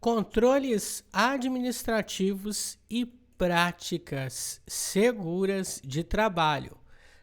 Controles administrativos e práticas seguras de trabalho.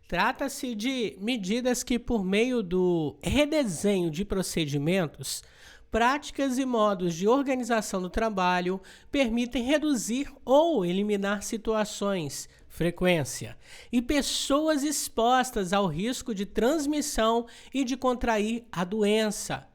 Trata-se de medidas que, por meio do redesenho de procedimentos, práticas e modos de organização do trabalho, permitem reduzir ou eliminar situações, frequência e pessoas expostas ao risco de transmissão e de contrair a doença.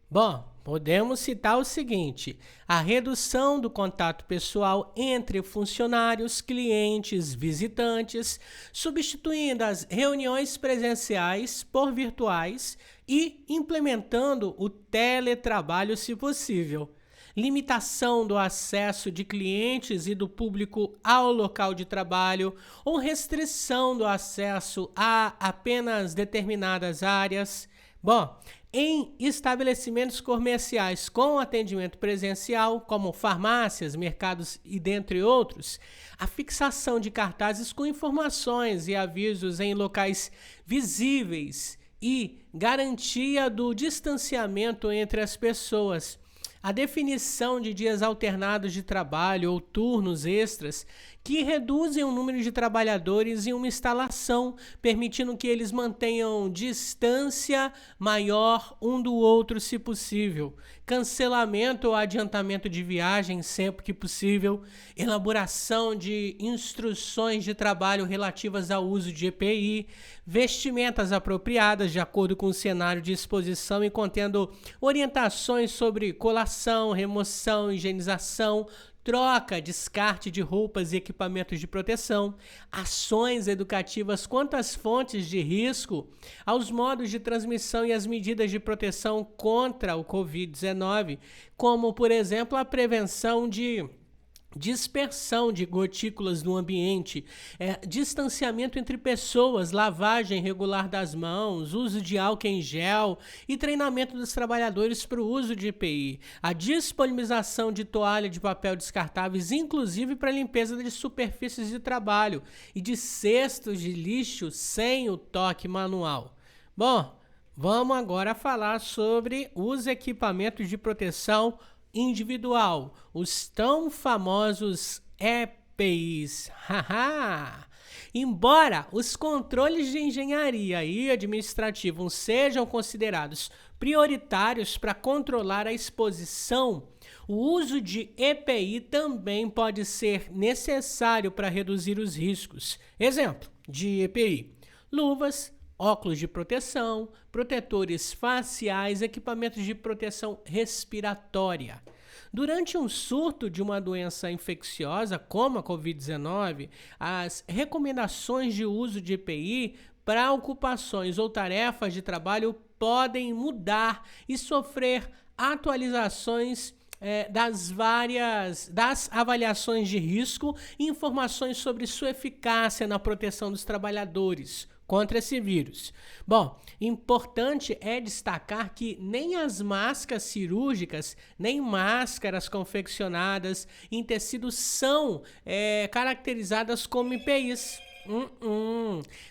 Bom, podemos citar o seguinte: a redução do contato pessoal entre funcionários, clientes, visitantes, substituindo as reuniões presenciais por virtuais e implementando o teletrabalho, se possível. Limitação do acesso de clientes e do público ao local de trabalho ou restrição do acesso a apenas determinadas áreas. Bom, em estabelecimentos comerciais com atendimento presencial, como farmácias, mercados e dentre outros, a fixação de cartazes com informações e avisos em locais visíveis e garantia do distanciamento entre as pessoas. A definição de dias alternados de trabalho ou turnos extras que reduzem o número de trabalhadores em uma instalação, permitindo que eles mantenham distância maior um do outro, se possível. Cancelamento ou adiantamento de viagem sempre que possível. Elaboração de instruções de trabalho relativas ao uso de EPI. Vestimentas apropriadas de acordo com o cenário de exposição e contendo orientações sobre colação, remoção, higienização, troca, descarte de roupas e equipamentos de proteção, ações educativas quanto às fontes de risco, aos modos de transmissão e às medidas de proteção contra o Covid-19, como, por exemplo, a prevenção de dispersão de gotículas no ambiente, distanciamento entre pessoas, lavagem regular das mãos, uso de álcool em gel e treinamento dos trabalhadores para o uso de EPI, a disponibilização de toalha de papel descartáveis, inclusive para limpeza de superfícies de trabalho e de cestos de lixo sem o toque manual. Bom, vamos agora falar sobre os equipamentos de proteção individual, os tão famosos EPIs. Embora os controles de engenharia e administrativo sejam considerados prioritários para controlar a exposição, o uso de EPI também pode ser necessário para reduzir os riscos. Exemplo de EPI: luvas, óculos de proteção, protetores faciais, equipamentos de proteção respiratória. Durante um surto de uma doença infecciosa, como a Covid-19, as recomendações de uso de EPI para ocupações ou tarefas de trabalho podem mudar e sofrer atualizações das avaliações de risco e informações sobre sua eficácia na proteção dos trabalhadores contra esse vírus. Bom, importante é destacar que nem as máscaras cirúrgicas, nem máscaras confeccionadas em tecido são caracterizadas como EPIs.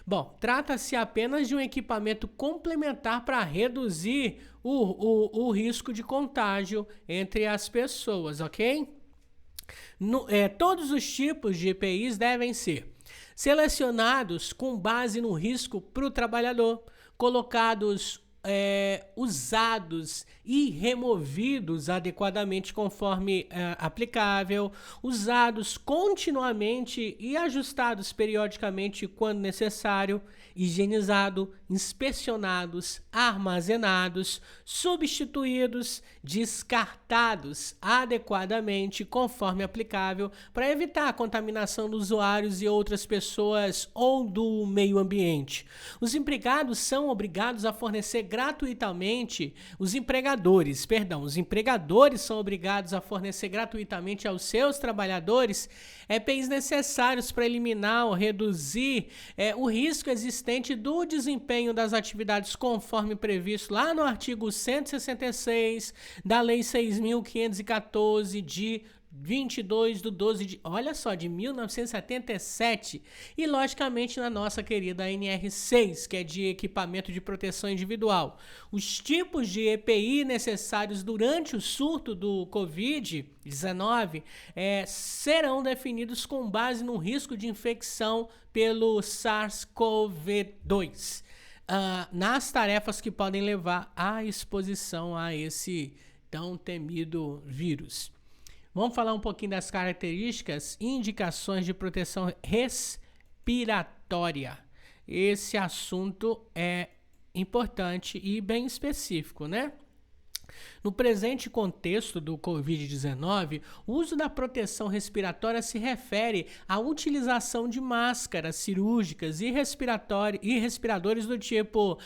Bom, trata-se apenas de um equipamento complementar para reduzir o risco de contágio entre as pessoas, ok? Todos os tipos de EPIs devem ser selecionados com base no risco para o trabalhador, colocados, usados e removidos adequadamente conforme aplicável, usados continuamente e ajustados periodicamente quando necessário, higienizado, inspecionados, armazenados, substituídos, descartados adequadamente conforme aplicável para evitar a contaminação dos usuários e outras pessoas ou do meio ambiente. Os empregadores são obrigados a fornecer gratuitamente, os empregadores são obrigados a fornecer gratuitamente aos seus trabalhadores EPIs necessários para eliminar ou reduzir o risco existente do desempenho das atividades conforme previsto lá no artigo 166 da Lei 6.514 de 22 de 12 de, olha só, de 1977, e logicamente na nossa querida NR6, que é de equipamento de proteção individual. Os tipos de EPI necessários durante o surto do Covid-19 serão definidos com base no risco de infecção pelo SARS-CoV-2, nas tarefas que podem levar à exposição a esse tão temido vírus. Vamos falar um pouquinho das características e indicações de proteção respiratória. Esse assunto é importante e bem específico, né? No presente contexto do Covid-19, o uso da proteção respiratória se refere à utilização de máscaras cirúrgicas e respiradores do tipo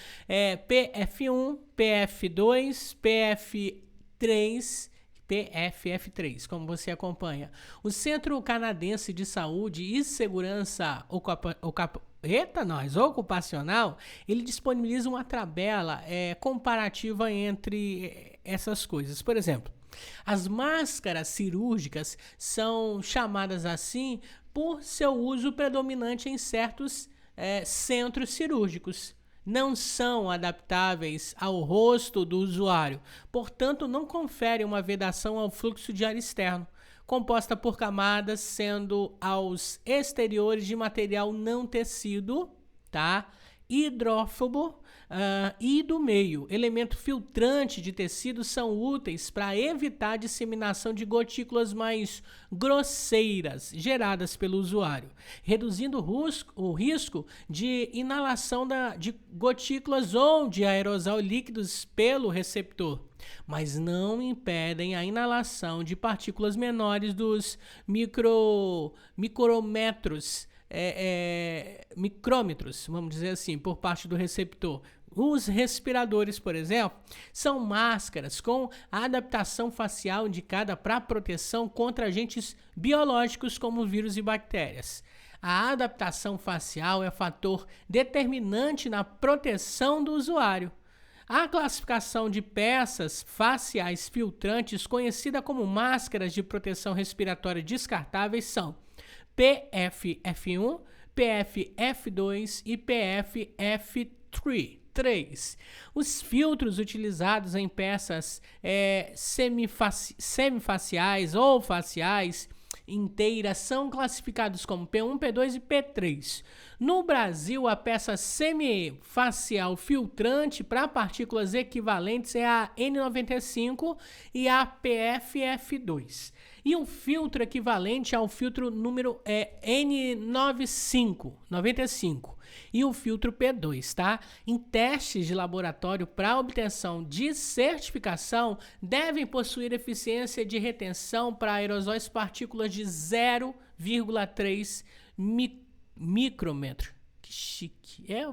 PF1, PF2, PFF3, como você acompanha. O Centro Canadense de Saúde e Segurança Ocupacional, ele disponibiliza uma tabela comparativa entre essas coisas. Por exemplo, as máscaras cirúrgicas são chamadas assim por seu uso predominante em certos centros cirúrgicos. Não são adaptáveis ao rosto do usuário, portanto não conferem uma vedação ao fluxo de ar externo, composta por camadas, sendo aos exteriores de material não tecido, tá? Hidrófobo e do meio. Elemento filtrante de tecido são úteis para evitar a disseminação de gotículas mais grosseiras geradas pelo usuário, reduzindo o risco de inalação de gotículas ou de aerosol líquidos pelo receptor, mas não impedem a inalação de partículas menores dos micrômetros, vamos dizer assim, por parte do receptor. Os respiradores, por exemplo, são máscaras com adaptação facial indicada para proteção contra agentes biológicos como vírus e bactérias. A adaptação facial é fator determinante na proteção do usuário. A classificação de peças faciais filtrantes, conhecida como máscaras de proteção respiratória descartáveis, são PFF1, PFF2 e PFF3. Os filtros utilizados em peças semifaciais ou faciais inteiras são classificados como P1, P2 e P3. No Brasil, a peça semifacial filtrante para partículas equivalentes é a N95 e a PFF2. E um filtro equivalente ao filtro número N95 e o filtro P2, tá? Em testes de laboratório para obtenção de certificação, devem possuir eficiência de retenção para aerosóis partículas de 0,3 micrômetro. Que chique, é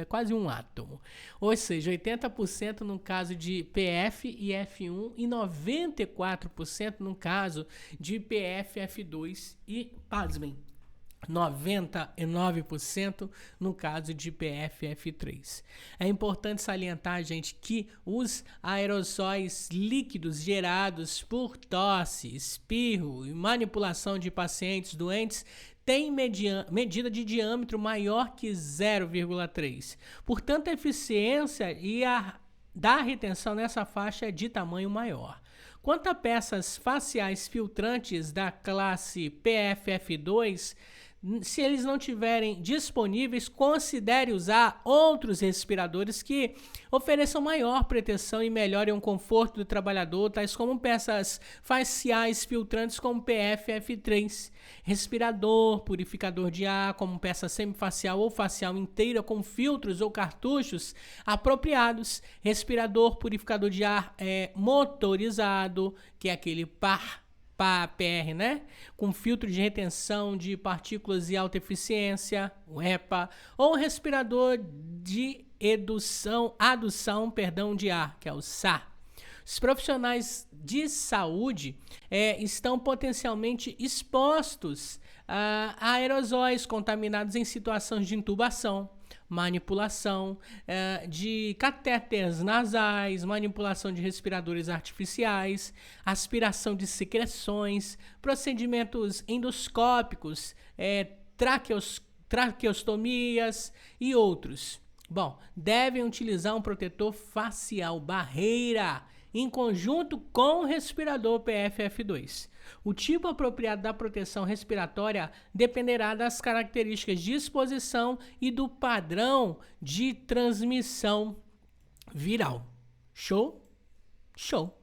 quase um átomo. Ou seja, 80% no caso de PF e F1 e 94% no caso de PF, F2 e, pasmem, 99% no caso de PFF3. É importante salientar, gente, que os aerossóis líquidos gerados por tosse, espirro e manipulação de pacientes doentes têm medida de diâmetro maior que 0,3. Portanto, a eficiência da retenção nessa faixa é de tamanho maior. Quanto a peças faciais filtrantes da classe PFF2, se eles não tiverem disponíveis, considere usar outros respiradores que ofereçam maior proteção e melhorem o conforto do trabalhador, tais como peças faciais filtrantes como PFF3, respirador, purificador de ar, como peça semifacial ou facial inteira com filtros ou cartuchos apropriados, respirador, purificador de ar motorizado, que é aquele PR, né? Com filtro de retenção de partículas e alta eficiência, o EPA, ou respirador de adução de ar, que é o SAR. Os profissionais de saúde estão potencialmente expostos a aerosóis contaminados em situações de intubação, manipulação de catéteres nasais, manipulação de respiradores artificiais, aspiração de secreções, procedimentos endoscópicos, traqueostomias e outros. Bom, devem utilizar um protetor facial barreira em conjunto com o respirador PFF2. O tipo apropriado da proteção respiratória dependerá das características de exposição e do padrão de transmissão viral. Show? Show!